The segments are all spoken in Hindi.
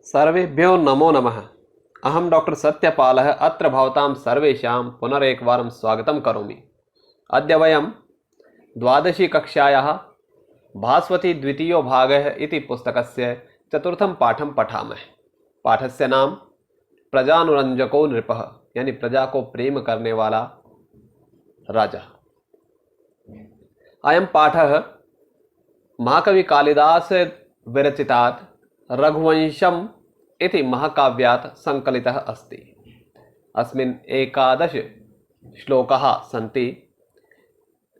सर्वेभ्यो नमो नमः। अहं डॉक्टर सत्यपालः अत्र भवतां सर्वेषां पुनरेकवारं स्वागतं करोमि। अद्य वयं द्वादशी कक्षायाः भास्वती द्वितीयो भागः इति पुस्तकस्य चतुर्थं पाठं पठामः। पाठस्य नाम प्रजानुरञ्जको नृपः, यानी प्रजा को प्रेम करने वाला राजा। अयं पाठः महाकवि कालिदास विरचितात् रघुवंशम् इति महाकाव्यात् संकलितः अस्ति। अस्मिन् 11 श्लोकाः सन्ति।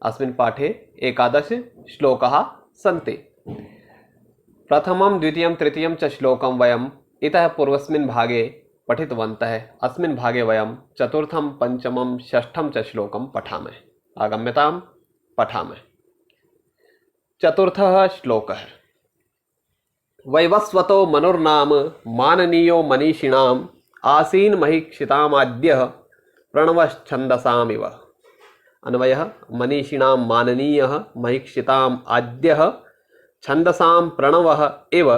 अस्मिन् पाठे 11 श्लोकाः सन्ति। प्रथमं द्वितीयं तृतीयं च श्लोकं वयम् इतः पूर्वस्मिन् भागे पठितवन्तः। अस्मिन् भागे वयं चतुर्थं पञ्चमं षष्ठं च श्लोकं पठामः। आगम्यतां पठामः। चतुर्थः श्लोकः। वैवस्वतो मनुर्नाम माननीयो मनीषिणाम् आसीन महीक्षितामाद्यः प्रणवश्छन्दसामिव। अन्वयः मनीषिणां माननीयः महीक्षिताम् आद्यः छन्दसां प्रणवः इव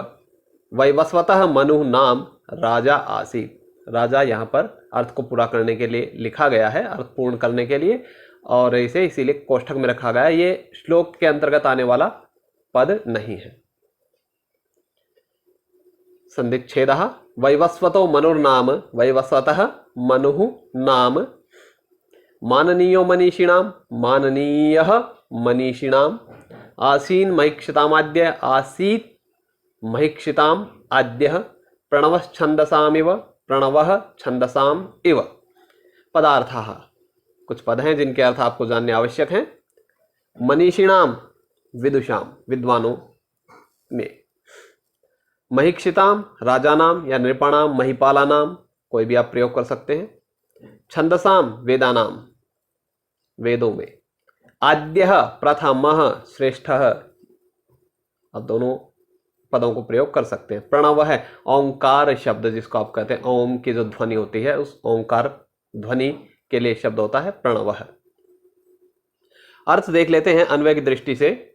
वैवस्वतः मनुः नाम राजा आसीत। राजा यहाँ पर अर्थ को पूरा करने के लिए लिखा गया है, अर्थ पूर्ण करने के लिए, और इसे इसीलिए कोष्ठक में रखा गया है। ये श्लोक के अंतर्गत आने वाला पद नहीं है। संधिच्छेदः। वैवस्वतो मनुर्नाम, वैवस्वतः मनुः नाम, माननीयो मनीषिणां, माननीयः मनीषिणाम्, आसीन महीक्षितामाद्य, आसीत महीक्षिताम् आद्यः, प्रणवश्छन्दसामिव, प्रणवः छन्दसाम इव। पदार्थाः। कुछ पद हैं जिनके अर्थ आपको जानने आवश्यक हैं। मनीषिणाम विदुषाम, विद्वानों में। महीक्षिताम राजानाम या नृपाणाम, महिपालानाम, कोई भी आप प्रयोग कर सकते हैं। छंदसाम वेदानाम, वेदों में। आद्यः प्रथमः, श्रेष्ठः, अब दोनों पदों को प्रयोग कर सकते हैं। प्रणव है ओंकार शब्द, जिसको आप कहते हैं ओम की जो ध्वनि होती है, उस ओंकार ध्वनि के लिए शब्द होता है प्रणव। अर्थ देख लेते हैं अन्वय की दृष्टि से।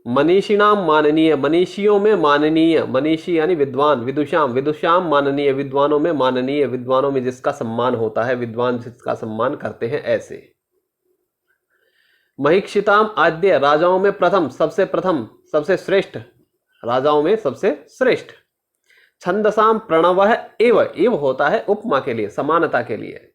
मनीषिणाम माननीय, मनीषियों में माननीय, मनीषी यानी विद्वान। विदुषाम, विदुषाम माननीय, विद्वानों में माननीय, विद्वानों में जिसका सम्मान होता है, विद्वान जिसका सम्मान करते हैं, ऐसे। महीक्षिताम आद्य, राजाओं में प्रथम, सबसे प्रथम, सबसे श्रेष्ठ, राजाओं में सबसे श्रेष्ठ। छंदसाम प्रणवः एव, एव होता है उपमा के लिए, समानता के लिए।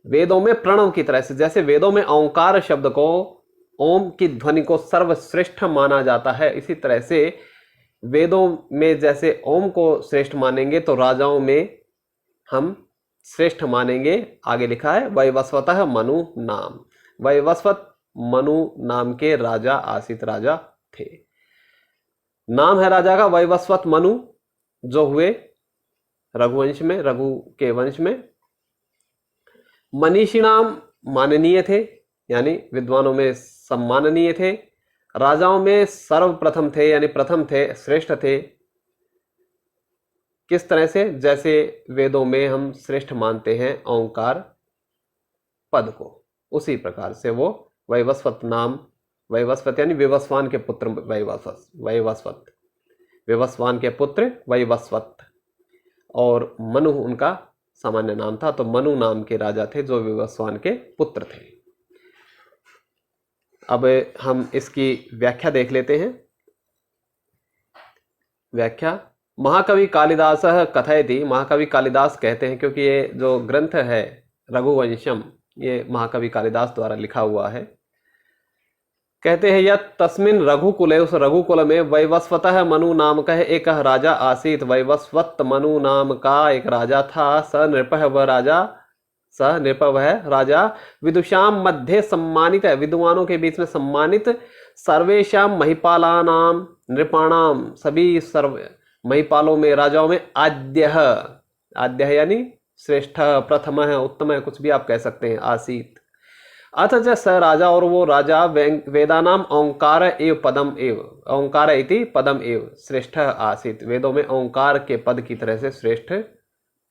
वेदों में प्रणव की तरह से, जैसे वेदों में ओंकार शब्द को, ओम की ध्वनि को सर्वश्रेष्ठ माना जाता है, इसी तरह से वेदों में जैसे ओम को श्रेष्ठ मानेंगे तो राजाओं में हम श्रेष्ठ मानेंगे। आगे लिखा है वैवस्वतः मनु नाम, वैवस्वत मनु नाम के राजा आसित राजा थे। नाम है राजा का वैवस्वत मनु, जो हुए रघुवंश में, रघु के वंश में। मनीषिणाम माननीय थे, यानी विद्वानों में सम्माननीय थे। राजाओं में सर्वप्रथम थे, यानी प्रथम थे, श्रेष्ठ थे। किस तरह से? जैसे वेदों में हम श्रेष्ठ मानते हैं ओंकार पद को, उसी प्रकार से वो वैवस्वत नाम, वैवस्वत यानी विवस्वान के पुत्र वैवस्वत, वैवस्वत, विवस्वान के पुत्र वैवस्वत, और मनु उनका सामान्य नाम था। तो मनु नाम के राजा थे जो विवस्वान के पुत्र थे। अब हम इसकी व्याख्या देख लेते हैं। व्याख्या। महाकवि कालिदास कथयति, महाकवि कालिदास कहते हैं, क्योंकि ये जो ग्रंथ है रघुवंशम, ये महाकवि कालिदास द्वारा लिखा हुआ है। कहते हैं यत् तस्मिन् रघुकुले, उस रघुकुल में वैवस्वतः मनु नाम का एक राजा आसीत। वैवस्वत मनु नाम का एक राजा था। स नृपः, वह राजा, स नृप वह राजा, विदुषाम मध्य सम्मानित है, विद्वानों के बीच में सम्मानित। सर्वेषाम महिपालानाम, नृपाणाम, सभी सर्व महिपालों में, राजाओं में। आद्यः, आद्यः यानी श्रेष्ठ, प्रथम है, उत्तम है, कुछ भी आप कह सकते हैं, आसीत। अथ स राजा, और वो राजा वेदानाम ओंकार एव पदम एव, ओंकार इति पदम एव, श्रेष्ठ आसीत, वेदों में ओंकार के पद की तरह से श्रेष्ठ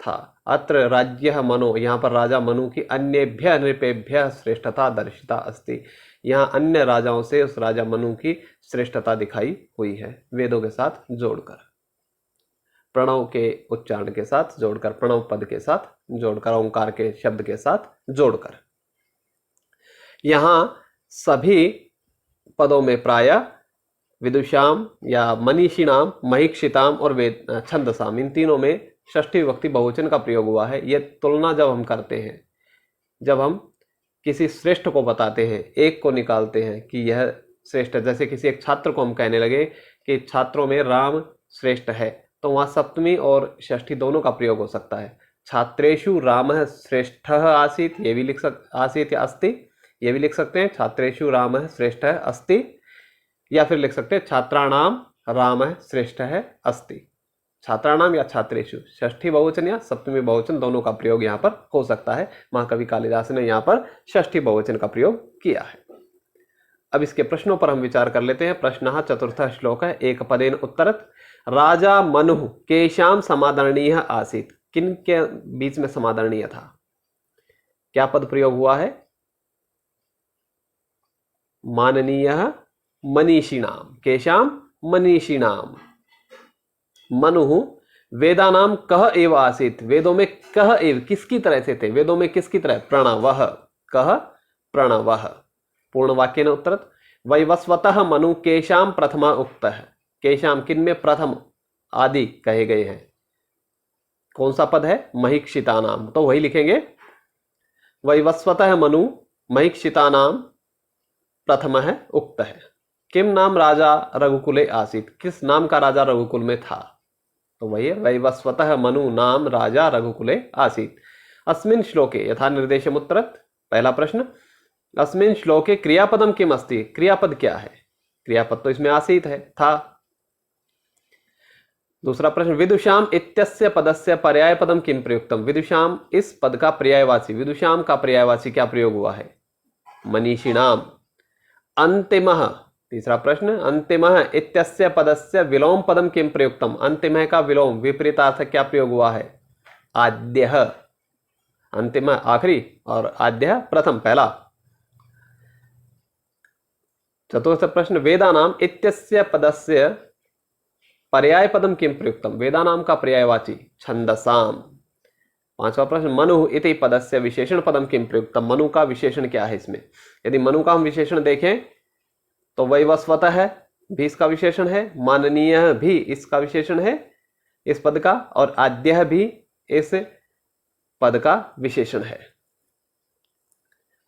था। अत्र राज्य मनो, यहाँ पर राजा मनु की अन्येभ्य नृपेभ्य श्रेष्ठता दर्शिता अस्ति, यहाँ अन्य राजाओं से उस राजा मनु की श्रेष्ठता दिखाई हुई है, वेदों के साथ जोड़कर। प्रणव के उच्चारण के साथ जोड़कर, प्रणव पद के साथ जोड़कर, ओंकार के शब्द के साथ जोड़कर। यहां सभी पदों में प्रायः विदुषाम या मनीषिणाम, महिक्षिताम और वेद छंदसाम, इन तीनों में षष्ठी विभक्ति बहुवचन का प्रयोग हुआ है। यह तुलना जब हम करते हैं, जब हम किसी श्रेष्ठ को बताते हैं, एक को निकालते हैं कि यह श्रेष्ठ है, जैसे किसी एक छात्र को हम कहने लगे कि छात्रों में राम श्रेष्ठ है, तो वहाँ सप्तमी और षष्ठी दोनों का प्रयोग हो सकता है। छात्रेषु रामः श्रेष्ठः आसीत्, ये भी लिख आसीत् या अस्ति, ये भी लिख सकते हैं। छात्रेषु रामः श्रेष्ठः अस्ति, या फिर लिख सकते हैं छात्राणाम रामः श्रेष्ठः अस्ति। छात्राणाम या छात्रेषु, षष्ठी बहुवचन या सप्तमी बहुवचन दोनों का प्रयोग यहाँ पर हो सकता है। महाकवि कालिदास ने यहाँ पर षष्ठी बहुवचन का प्रयोग किया है। अब इसके प्रश्नों पर हम विचार कर लेते हैं। प्रश्न चतुर्थ श्लोक है, एक पदेन उत्तरत। राजा मनुः केशाम समादरणीय आसीत, किन के बीच में समादरणीय था? क्या पद प्रयोग हुआ है? माननीय मनीषिणाम, केशाम मनीषिणाम। मनुः वेदानाम कह एव आसीत, वेदों में कह एव किसकी तरह से थे? वेदों में किसकी तरह? प्रणवः, कह प्रणवः। पूर्ण वाक्य न उत्तरत। वैवस्वतः मनु केशाम प्रथमा उक्तः, केशाम किन में प्रथम आदि कहे गए हैं? कौन सा पद है? महिक्षितानाम, तो वही लिखेंगे। वैवस्वतः मनु महिक्षितानाम प्रथमः उक्तः। किम नाम राजा रघुकुले आसीत, किस नाम का राजा रघुकुल में था? तो वही वैवस्वतः मनु नाम राजा रघुकुले आसीत। अस्मिन् श्लोके यथा निर्देशम उत्तरत। पहला प्रश्न, अस्मिन् श्लोके क्रियापदम किम अस्ति, क्रियापद क्या है? क्रियापद तो इसमें आसीत है, था। दूसरा प्रश्न, विदुषाम इत्यस्य पदस्य पर्याय पदम किम प्रयुक्तम, विदुषाम इस पद का पर्यायवाची, विदुषाम का पर्यायवाची क्या प्रयोग हुआ है? मनीषिणाम। अंतिमः, तीसरा प्रश्न, अंतिमः इत्यस्य पदस्य विलोम पदम किम प्रयुक्तम, अंतिमः का विलोम विपरीतार्थ क्या प्रयोग हुआ है? आद्यः। अंतिम आखिरी और आद्यः प्रथम, पहला। चतुर्थ प्रश्न, वेदानाम इत्यस्य पदस्य पर्याय पदम किम प्रयुक्तम, वेदानाम का पर्यायवाची छंदसाम। पांचवा प्रश्न, मनु इति पदस्य विशेषण पदम किम प्रयुक्तम, मनु का विशेषण क्या है इसमें? यदि मनु का हम विशेषण देखें तो वैवस्वतः भी इसका विशेषण है, माननीय भी इसका विशेषण है इस पद का, और आद्यः भी इस पद का विशेषण है।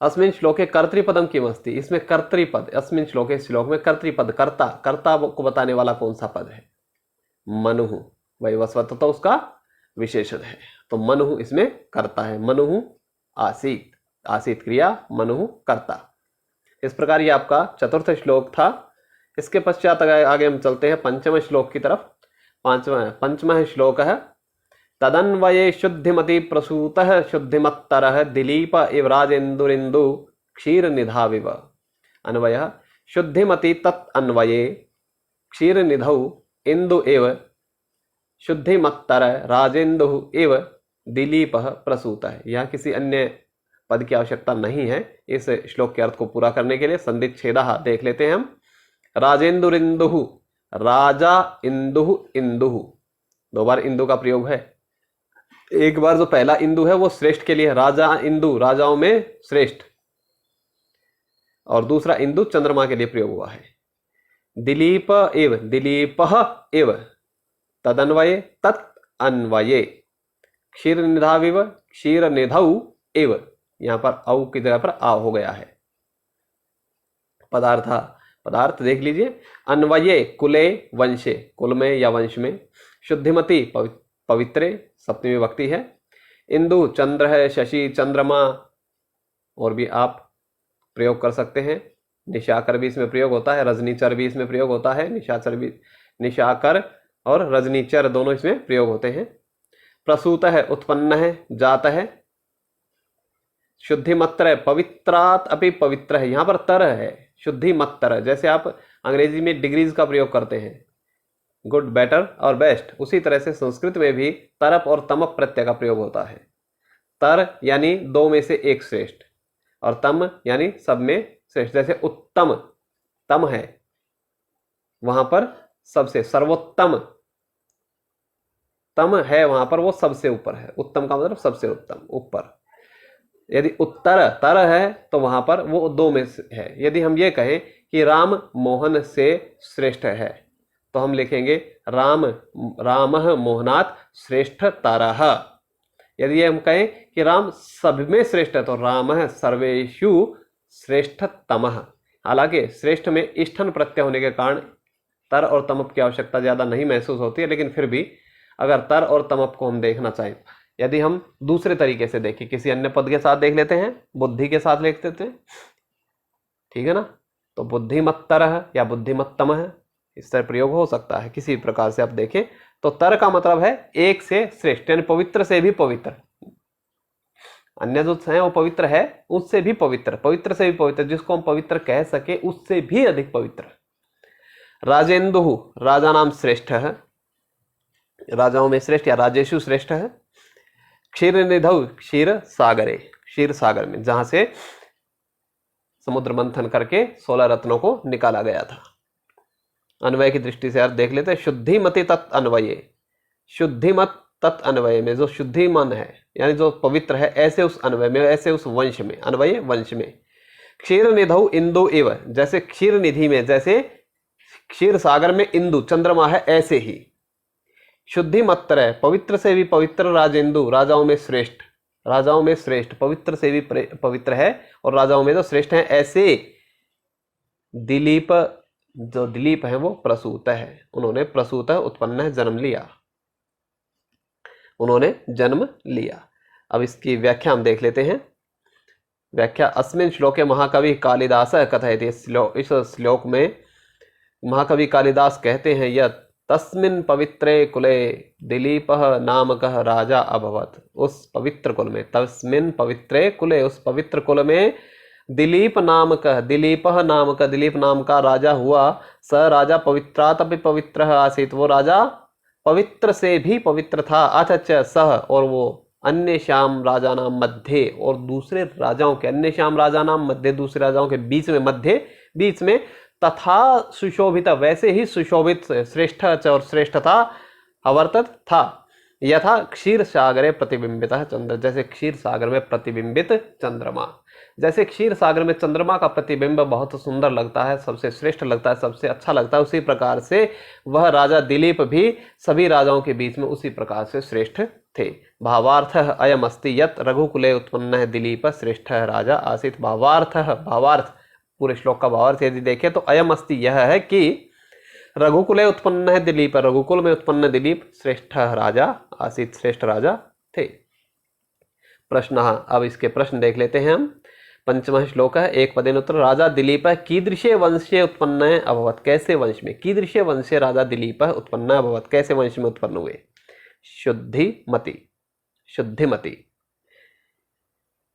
अस्मिन् श्लोके कर्तृपदम किम अस्ति, इसमें कर्तृपद, अस्मिन् श्लोके, श्लोक में कर्तृपद, कर्ता, कर्ता को बताने वाला कौन सा पद है? मनुः। वैवस्वत तो उसका विशेषण है, तो मनुः इसमें कर्ता है। मनुः आसीत, आसीत क्रिया, मनुः कर्ता। इस प्रकार ये आपका चतुर्थ श्लोक था। इसके पश्चात आगे हम चलते हैं पंचम श्लोक की तरफ। पंचम श्लोक है, तदन्वये शुद्धिमति प्रसूतः शुद्धिमत्तरः दिलीप इव राजेन्दुरिन्दु क्षीर निधाविव। अन्वयः शुद्धिमति तत् अन्वये क्षीर निधौ इंदु एव शुद्धिमत्तर राजेन्दु एव दिलीपः प्रसूतः। यहाँ किसी अन्य पद की आवश्यकता नहीं है इस श्लोक के अर्थ को पूरा करने के लिए। संदिच्छेदः देख लेते हैं हम। राजेन्दुरिन्दुः, राजा इंदुः, इंदुः, दो बार इंदु का प्रयोग है। एक बार जो पहला इंदु है वो श्रेष्ठ के लिए, राजा इंदु, राजाओं में श्रेष्ठ, और दूसरा इंदु चंद्रमा के लिए प्रयोग हुआ है। दिलीप एव, दिलीपः एव, तदन्वये तत् अन्वये, क्षीर निधाविव, क्षीर निधौ एव, यहां पर औ की जगह पर आ हो गया है। पदार्थ देख लीजिए। अन्वये कुले वंशे, कुल में या वंश में। शुद्धिमती पवित्रे, सप्तमी विभक्ति है। इंदु चंद्र है, शशि चंद्रमा, और भी आप प्रयोग कर सकते हैं। निशाकर भी इसमें प्रयोग होता है, रजनीचर भी इसमें प्रयोग होता है। निशाचर भी, निशाकर और रजनीचर दोनों इसमें प्रयोग होते हैं। प्रसूत है, उत्पन्न है, जात है। शुद्धिमत्तर है, पवित्रात अपि पवित्र है, यहां पर तर है, शुद्धिमत्तर। जैसे आप अंग्रेजी में डिग्रीज का प्रयोग करते हैं, गुड, बेटर और बेस्ट, उसी तरह से संस्कृत में भी तरप और तमप प्रत्यय का प्रयोग होता है। तर यानी दो में से एक श्रेष्ठ, और तम यानी सब में श्रेष्ठ। जैसे उत्तम, तम है, वहां पर सबसे सर्वोत्तम, उत्तम है वहां पर वो सबसे ऊपर है। उत्तम का मतलब सबसे उत्तम, ऊपर। यदि उत्तर तर है तो वहां पर वो दो में से है। यदि हम ये कहें कि राम मोहन से श्रेष्ठ है तो हम लिखेंगे राम रामः मोहनात् श्रेष्ठ तरह। यदि हम कहें कि राम सब में श्रेष्ठ है तो रामः सर्वेषु श्रेष्ठतमः। हालांकि श्रेष्ठ में इष्ठन प्रत्यय होने के कारण तर और तमप की आवश्यकता ज्यादा नहीं महसूस होती है, लेकिन फिर भी अगर तर और तमप को हम देखना चाहें, यदि हम दूसरे तरीके से देखें, किसी अन्य पद के साथ देख लेते हैं, बुद्धि के साथ लिख देते हैं, ठीक है ना, तो बुद्धिमत्तर या बुद्धिमत्तम है, इस तरह प्रयोग हो सकता है। किसी प्रकार से आप देखें तो तर का मतलब है एक से श्रेष्ठ, यानी पवित्र से भी पवित्र। अन्य जो है वो पवित्र है, उससे भी पवित्र, पवित्र से भी पवित्र, जिसको हम पवित्र कह सके उससे भी अधिक पवित्र। राजेंदु राजा नाम श्रेष्ठ है, राजाओं में श्रेष्ठ या राजेशु श्रेष्ठ है। क्षीर निधौ क्षीर सागरे, क्षीर सागर में जहां से समुद्र मंथन करके 16 रत्नों को निकाला गया था। अन्वय की दृष्टि से आप देख लेते हैं, शुद्धि मति तत् अन्वये, शुद्धि मत तत् अन्वय में जो शुद्धि मन है यानी जो पवित्र है, ऐसे उस अन्वय में, ऐसे उस वंश में, अन्वय वंश में। क्षीर निधौ इंदु इव, जैसे क्षीर निधि में, जैसे क्षीर सागर में इंदु चंद्रमा है, ऐसे ही शुद्धि मत्तर है, पवित्र से भी पवित्र, राजेंदु राजाओं में श्रेष्ठ, राजाओं में श्रेष्ठ, पवित्र से भी पवित्र है और राजाओं में जो श्रेष्ठ हैं, ऐसे दिलीप, जो दिलीप है वो प्रसूत है, उन्होंने प्रसूत उत्पन्न है, जन्म लिया, उन्होंने जन्म लिया। अब इसकी व्याख्या हम देख लेते हैं। व्याख्या, अस्मिन् श्लोके महाकवि कालिदास कथयति, इस श्लोक में महाकवि कालिदास कहते हैं, यह तस्मिन् पवित्रे कुले दिलीपः नामकः राजा अभवत, उस पवित्र कुल में, तस्मिन् पवित्रे कुले, उस पवित्र कुल में दिलीप नामकः, दिलीपः नामकः, दिलीप नाम का राजा हुआ। स राजा पवित्रात् अपि पवित्रः आसीत्, वो राजा पवित्र से भी पवित्र था। अथ च सह, और वो अन्य श्याम राजा नाम मध्य, और दूसरे राजाओं के, अन्य श्याम राजा नाम मध्य, दूसरे राजाओं के बीच में, मध्य बीच में, तथा सुशोभित, वैसे ही सुशोभित, श्रेष्ठ और श्रेष्ठता अवर्तत था। यथा क्षीर सागरे प्रतिबिंबित चंद्र, जैसे क्षीर सागर में प्रतिबिंबित चंद्रमा, जैसे क्षीर सागर में चंद्रमा का प्रतिबिंब बहुत सुंदर लगता है, सबसे श्रेष्ठ लगता है, सबसे अच्छा लगता है, उसी प्रकार से वह राजा दिलीप भी सभी राजाओं के बीच में उसी प्रकार से श्रेष्ठ थे। भावार्थ अयम अस्ति यत् रघुकुले उत्पन्न दिलीप श्रेष्ठ राजा आसीत्। भावार्थ, भावार्थ पूरे श्लोक का भावार्थ यदि देखें तो अयम अस्ति, यह है कि रघुकुले उत्पन्न है दिलीप, रघुकुल में उत्पन्न दिलीप श्रेष्ठ राजा आसीत्, श्रेष्ठ राजा थे। प्रश्न, अब इसके प्रश्न देख लेते हैं हम। पंचम श्लोक है, एक पदेन उत्तर, राजा दिलीप कीदृशे वंशे उत्पन्न अभवत, कैसे वंश में, कीदृशे वंशे राजा दिलीप उत्पन्न अभवत, कैसे वंश में उत्पन्न हुए। शुद्धिमति, शुद्धिमति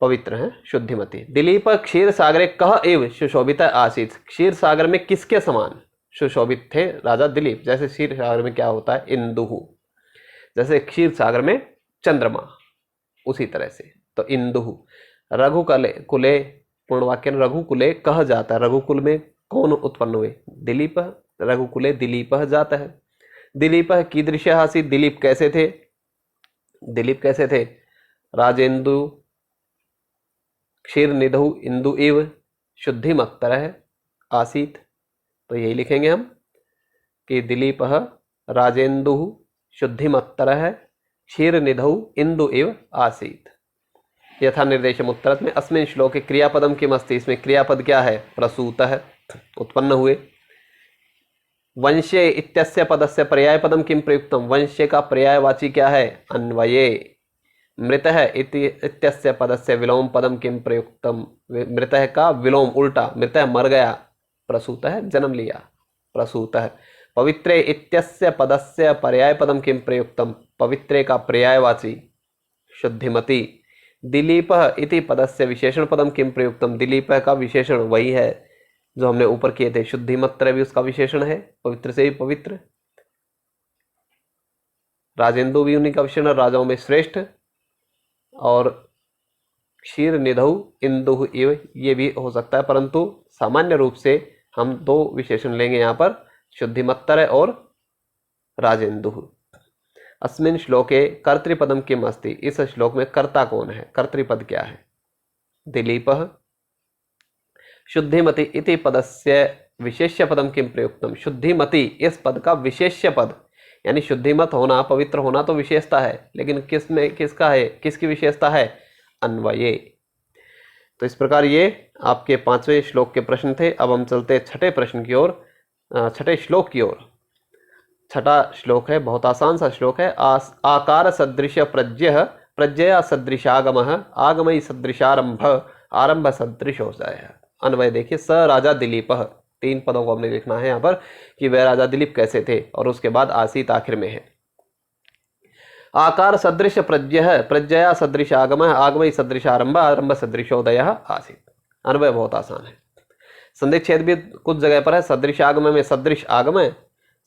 पवित्र है, शुद्धिमति। दिलीप क्षीर सागरे कह एव सुशोभित आसीत, क्षीर सागर में किसके समान सुशोभित थे राजा दिलीप। जैसे क्षीर सागर में क्या होता है, इंदुहु, जैसे क्षीर सागर में चंद्रमा, उसी तरह से तो इंदुहु। रघुकुले, कुले पूर्ण वाक्य, रघुकुले कह जाता है, रघुकुल में कौन उत्पन्न हुए, दिलीप, रघुकुले दिलीप जाता है। दिलीप कीदृश आसीत, दिलीप कैसे थे, दिलीप कैसे थे, राजेंदु क्षीर निधु इंदु इव शुद्धिमत्तर आसीत, तो यही लिखेंगे हम कि दिलीप राजेंदु शुद्धिमत्तर क्षीर निधौ इंदु इव आसीत। यथा निर्देशम उत्तरत में, अस्मिन् श्लोके क्रियापदम किम अस्ति, इसमें क्रियापद क्या है, प्रसूतः, उत्पन्न हुए। वंशे इत्यस्य पदस्य पर्यायपदम किम प्रयुक्तम, वंशे का पर्यायवाची क्या है, अन्वये। मृतः इत्यस्य पदस्य विलोम पदम किम प्रयुक्तम, मृतः का विलोम उल्टा, मृतः मर गया, प्रसूतः जन्म लिया, प्रसूतः। पवित्रे इत्यस्य पदस्य पर्याय पदम किम प्रयुक्तम, पवित्रे का पर्यायवाची शुद्धिमती। दिलीप इति पदस्य विशेषण पदम किम प्रयुक्तम, दिलीप का विशेषण वही है जो हमने ऊपर किए थे, शुद्धिमत्तर भी उसका विशेषण है, पवित्र से भी पवित्र। राजेंदु भी उन्हीं का विशेषण, राजाओं में श्रेष्ठ। और क्षीर निधौ इंदु इव, ये भी हो सकता है, परंतु सामान्य रूप से हम दो विशेषण लेंगे यहाँ पर, शुद्धिमत्तर और राजेंदु। अस्मिन् श्लोके कर्तृपदम किम अस्ति, इस श्लोक में कर्ता कौन है, कर्तृपद क्या है। दिलीपः। शुद्धिमति इति पदस्य विशेष्य पदम किम प्रयुक्तम, शुद्धिमति इस पद का विशेष्य पद, यानी शुद्धिमत होना, पवित्र होना तो विशेषता है, लेकिन किस में किसका है, किसकी विशेषता है, अन्वये। तो इस प्रकार ये आपके 5वें श्लोक के प्रश्न थे। अब हम चलते छठे प्रश्न की ओर, छठे श्लोक की ओर। छठा श्लोक है, बहुत आसान सा श्लोक है। आकार सदृश प्रज्ञः प्रज्ञया सदृशागमः आगमई सदृशारंभ आरंभ सदृशोदयः। अन्वय देखिए, स राजा दिलीपः, 3 पदों को हमने लिखना है यहाँ पर कि वह राजा दिलीप कैसे थे, और उसके बाद आसीत आखिर में है। आकार सदृश प्रज्ञः प्रज्ञया सदृश आगमः आगमई सदृश आरंभ आरंभ सदृशोदयः आसीत। अन्वय बहुत आसान है। संधिच्छेद भी कुछ जगह पर है। सदृश आगम में सदृश आगम,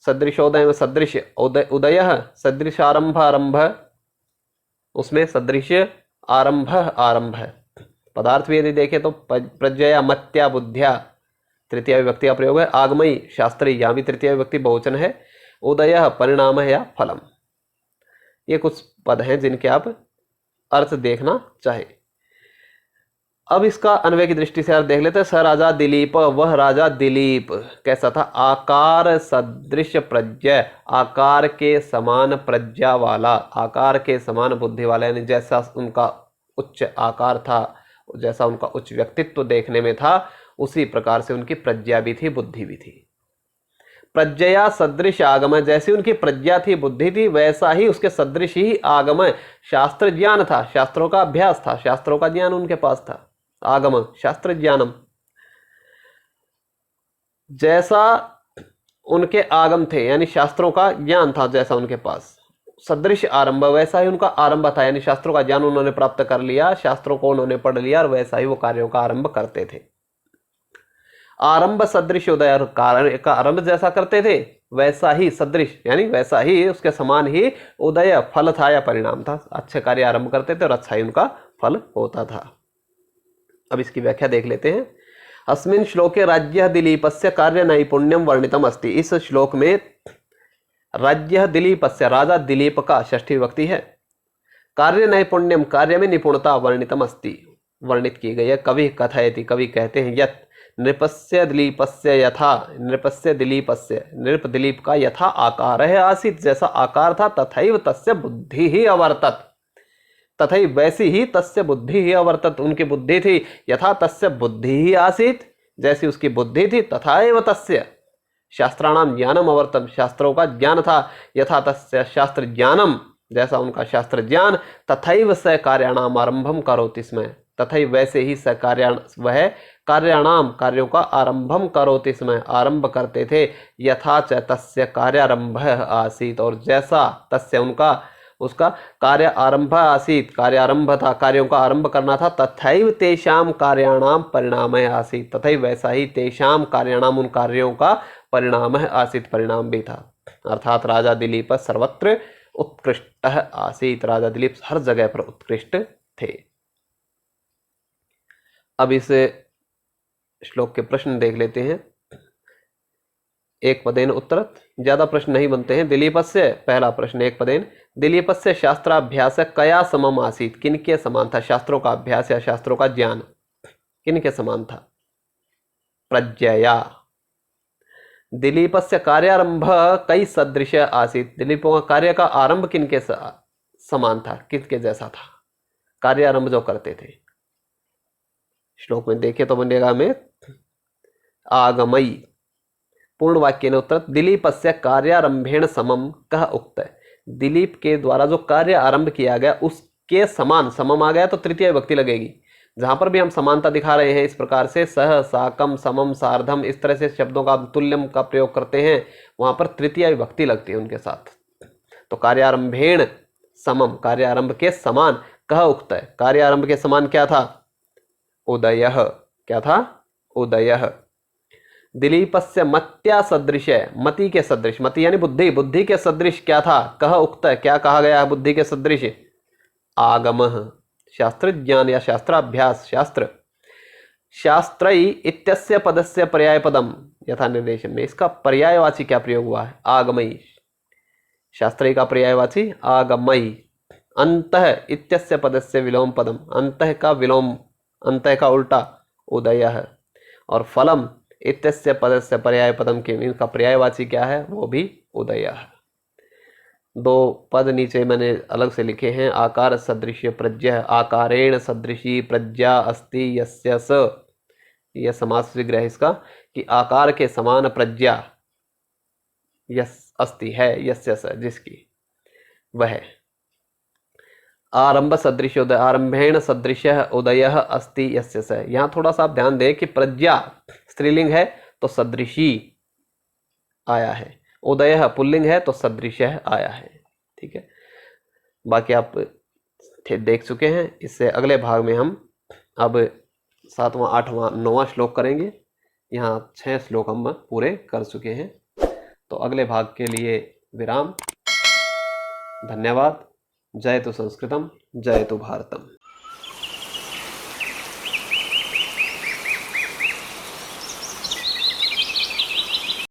सदृशोदय में सदृश उदय, सदृश आरंभ आरंभ, उसमें सदृश आरंभ आरंभ। पदार्थ भी यदि देखें तो प्रज्ञया मत्या बुद्ध्या तृतीय विभक्ति का प्रयोग है। आगमई शास्त्री, यहाँ भी तृतीय विभक्ति बहुवचन है। उदय परिणाम है या फलम। ये कुछ पद हैं जिनके आप अर्थ देखना चाहे। अब इसका अन्वय की दृष्टि से अर्थ देख लेते हैं। स राजा दिलीप, वह राजा दिलीप कैसा था, आकार सदृश प्रज्ञ, आकार के समान प्रज्ञा वाला, आकार के समान बुद्धि वाला, यानी जैसा उनका उच्च आकार था, जैसा उनका उच्च व्यक्तित्व देखने में था, उसी प्रकार से उनकी प्रज्ञा भी थी, बुद्धि भी थी। प्रज्ञया सदृश आगम, जैसी उनकी प्रज्ञा थी, बुद्धि थी, वैसा ही उसके सदृश ही आगम, शास्त्र ज्ञान था, शास्त्रों का अभ्यास था, शास्त्रों का ज्ञान उनके पास था। आगम शास्त्र ज्ञानम, जैसा उनके आगम थे यानी शास्त्रों का ज्ञान था, जैसा उनके पास। सदृश आरंभ, वैसा ही उनका आरंभ था, यानी शास्त्रों का ज्ञान उन्होंने प्राप्त कर लिया, शास्त्रों को उन्होंने पढ़ लिया, और वैसा ही वो कार्यों का आरंभ करते थे। आरंभ सदृश उदय, कार्य का आरंभ जैसा करते थे वैसा ही सदृश, यानी वैसा ही उसके समान ही उदय फल था या परिणाम था। अच्छे कार्य आरंभ करते थे और अच्छा ही उनका फल होता था। अब इसकी व्याख्या देख लेते हैं। अस्मिन् श्लोके राज्य दिलीपस्य कार्य नैपुण्यम वर्णितम अस्ति, इस श्लोक में राज्य दिलीपस्य, राजा दिलीप का षष्ठी विभक्ति है, कार्य नैपुण्यम, कार्य में निपुणता वर्णितम अस्ति, वर्णित की गई है। कवि कथयति, कवि कहते हैं, यत् नृपस्य दिलीपस्य यथा, नृपस्य दिलीपस्य, नृप दिलीप का यथा आकार है आसीत, जैसा आकार था, तथैव तस्य बुद्धि ही अवर्तत, तथई वैसी ही तस्य बुद्धि ही अवर्तत, उनकी बुद्धि थी, यथा तस्य बुद्धि ही आसीत, जैसी उसकी बुद्धि थी, तथा एव तस्य शास्त्राणाम ज्ञानम अवर्तम, शास्त्रों का ज्ञान था, यथा तस्य शास्त्र ज्ञानम, जैसा उनका शास्त्र ज्ञान, तथैव स कार्याणाम आरंभम करोति स्म, तथई वैसे ही स वह कार्याणाम, कार्यों का आरंभम करोति स्म, आरंभ करते थे, यथा च तस्य कार्यारंभ आसीत, और जैसा तस्य उनका उसका कार्य आरंभ आसीत, कार्य आरंभ था, कार्यों का आरंभ करना था, तथैव तेषाम कार्याणाम परिणाम आसीत, तथैव वैसा ही तेषाम कार्याणाम, उन कार्यों का परिणाम आसीत, परिणाम भी था। अर्थात राजा दिलीप सर्वत्र उत्कृष्ट आसीत, राजा दिलीप हर जगह पर उत्कृष्ट थे। अब इस श्लोक के प्रश्न देख लेते हैं। एक पदेन उत्तर, ज्यादा प्रश्न नहीं बनते हैं। दिलीपस्य, पहला प्रश्न एक पदेन, दिलीपस्य शास्त्राभ्यास कया समम आसीत, किनके समान था, शास्त्रों का अभ्यास या शास्त्रों का ज्ञान किनके समान था, प्रज्ञया। दिलीपस्य कार्यारंभ कई सदृश आसीत, दिलीपों का कार्य का आरंभ किनके समान था, किसके जैसा था, कार्यारंभ जो करते थे। श्लोक में देखे तो बनेगा में आगमई, पूर्ण वाक्य ने उत्तर, दिलीपस्य कार्यारंभेण समम कह उक्त, दिलीप के द्वारा जो कार्य आरंभ किया गया उसके समान, समम आ गया तो तृतीय विभक्ति लगेगी। जहां पर भी हम समानता दिखा रहे हैं इस प्रकार से, सह, साकम, समम, सार्धम, इस तरह से शब्दों का तुल्यम का प्रयोग करते हैं, वहां पर तृतीय विभक्ति लगती है उनके साथ। तो कार्यारंभेण समम, कार्यारंभ के समान, कह उक्त, कार्यारंभ के समान क्या था, उदय, क्या था, उदय। दिलीपस्य मत्या सदृश, मति के सदृश, मति यानी बुद्धि, बुद्धि के सदृश क्या था, कह उक्त, क्या कहा गया बुद्धि के सदृश, आगमः, शास्त्र ज्ञान या शास्त्राभ्यास, शास्त्र। शास्त्रई इत्यस्य पदस्य पर्याय पदम यथा निर्देशन में, इसका पर्यायवाची क्या प्रयोग हुआ है, आगमई, शास्त्रे का पर्यायवाची आगमयी। अंतः इत्यस्य पदस्य विलोम पदम, अंतः का विलोम, अंतः का उल्टा उदयः, और फलम इत्यस्य पदस्य पर्याय पदम के, इनका पर्यायवाची क्या है, वो भी उदयः। दो पद नीचे मैंने अलग से लिखे हैं। आकार सदृश्य प्रज्ञा, आकारेण सदृशी प्रज्ञा अस्ति यस्य स, यह समास विग्रह इसका, कि आकार के समान प्रज्ञा यस अस्ति है, यस्य स, जिसकी, वह। आरंभ सदृश उदय, आरंभेण सदृश उदय अस्ति यस्य स। यहाँ थोड़ा सा आप ध्यान दें कि प्रज्ञा स्त्रीलिंग है तो सदृशी आया है, उदय पुल्लिंग है तो सदृश आया है। ठीक है, बाकी आप देख चुके हैं। इससे अगले भाग में हम अब 7वां 8वां 9वां श्लोक करेंगे। यहाँ 6 श्लोक हम पूरे कर चुके हैं। तो अगले भाग के लिए विराम। धन्यवाद। जय तु संस्कृतम, जय तु भारतम।